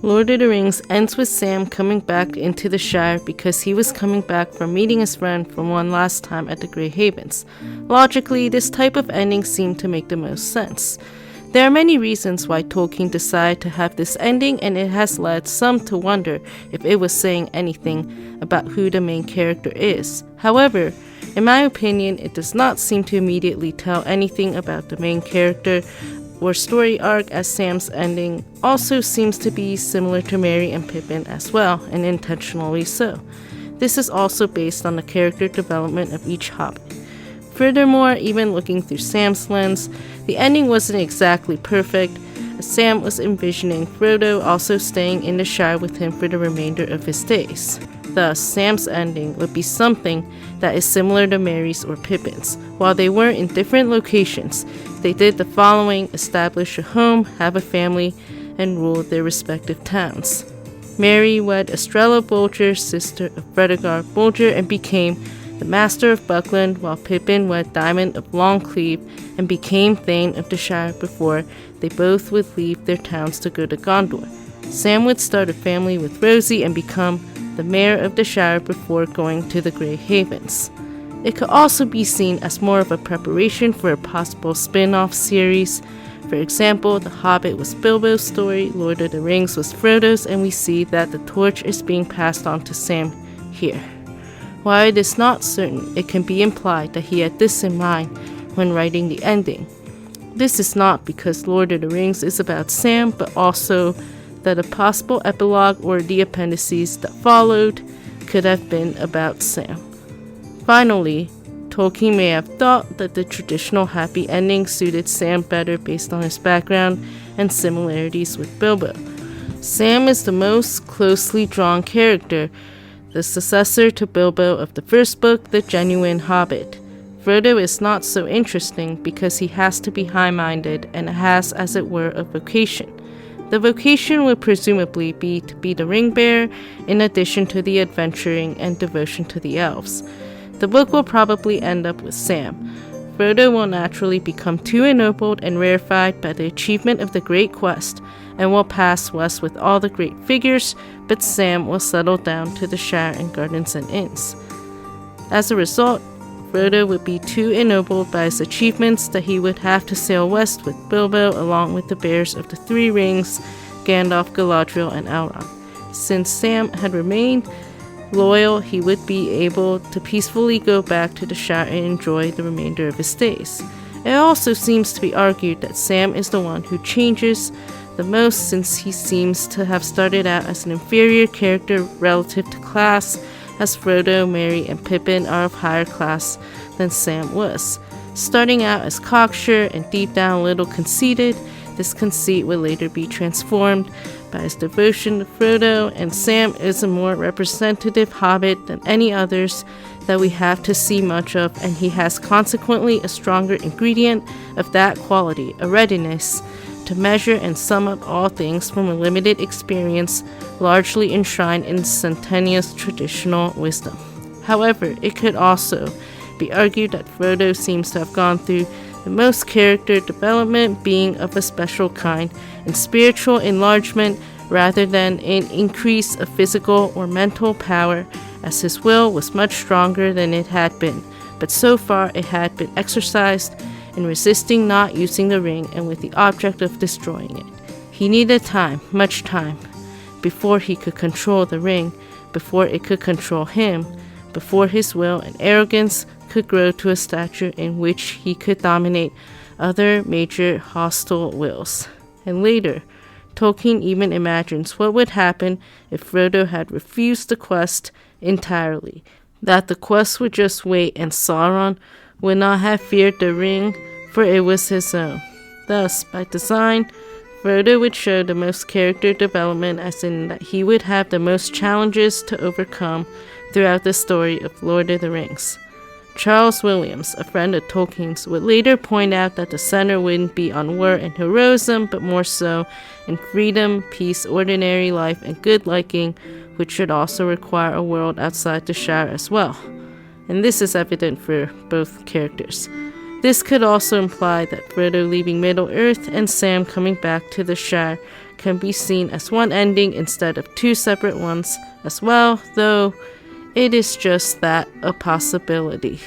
Lord of the Rings ends with Sam coming back into the Shire because he was coming back from meeting his friend from one last time at the Grey Havens. Logically, this type of ending seemed to make the most sense. There are many reasons why Tolkien decided to have this ending, and it has led some to wonder if it was saying anything about who the main character is. However, in my opinion, it does not seem to immediately tell anything about the main character or story arc, as Sam's ending also seems to be similar to Merry and Pippin as well, and intentionally so. This is also based on the character development of each hobbit. Furthermore, even looking through Sam's lens, the ending wasn't exactly perfect, as Sam was envisioning Frodo also staying in the Shire with him for the remainder of his days. Thus, Sam's ending would be something that is similar to Merry's or Pippin's. While they were in different locations, they did the following: establish a home, have a family, and rule their respective towns. Merry wed Estrella Bolger, sister of Fredegar Bolger, and became the Master of Buckland, while Pippin wed Diamond of Longcleave and became Thane of the Shire before they both would leave their towns to go to Gondor. Sam would start a family with Rosie and become the Mayor of the Shire before going to the Grey Havens. It could also be seen as more of a preparation for a possible spin-off series. For example, The Hobbit was Bilbo's story, Lord of the Rings was Frodo's, and we see that the torch is being passed on to Sam here. While it is not certain, it can be implied that he had this in mind when writing the ending. This is not because Lord of the Rings is about Sam, but also that a possible epilogue or the appendices that followed could have been about Sam. Finally, Tolkien may have thought that the traditional happy ending suited Sam better based on his background and similarities with Bilbo. Sam is the most closely drawn character, the successor to Bilbo of the first book, The Genuine Hobbit. Frodo is not so interesting because he has to be high-minded and has, as it were, a vocation. The vocation would presumably be to be the ring bearer, in addition to the adventuring and devotion to the elves. The book will probably end up with Sam. Frodo will naturally become too ennobled and rarefied by the achievement of the Great Quest, and will pass west with all the great figures, but Sam will settle down to the Shire and gardens and inns. As a result, Frodo would be too ennobled by his achievements that he would have to sail west with Bilbo along with the bearers of the Three Rings, Gandalf, Galadriel, and Elrond. Since Sam had remained loyal, he would be able to peacefully go back to the Shire and enjoy the remainder of his days. It also seems to be argued that Sam is the one who changes the most, since he seems to have started out as an inferior character relative to class, as Frodo, Merry, and Pippin are of higher class than Sam was. Starting out as cocksure and deep down a little conceited, this conceit would later be transformed by his devotion to Frodo, and Sam is a more representative hobbit than any others that we have to see much of, and he has consequently a stronger ingredient of that quality, a readiness to measure and sum up all things from a limited experience, largely enshrined in centennial traditional wisdom. However, it could also be argued that Frodo seems to have gone through the most character development, being of a special kind, in spiritual enlargement rather than in increase of physical or mental power, as his will was much stronger than it had been, but so far it had been exercised in resisting not using the ring and with the object of destroying it. He needed time, much time, before he could control the ring, before it could control him, before his will and arrogance could grow to a stature in which he could dominate other major hostile wills. And later, Tolkien even imagines what would happen if Frodo had refused the quest entirely, that the quest would just wait and Sauron would not have feared the ring, for it was his own. Thus, by design, Frodo would show the most character development, as in that he would have the most challenges to overcome throughout the story of Lord of the Rings. Charles Williams, a friend of Tolkien's, would later point out that the center wouldn't be on war and heroism, but more so in freedom, peace, ordinary life, and good liking, which should also require a world outside the Shire as well. And this is evident for both characters. This could also imply that Frodo leaving Middle-earth and Sam coming back to the Shire can be seen as one ending instead of two separate ones as well, though it is just that a possibility.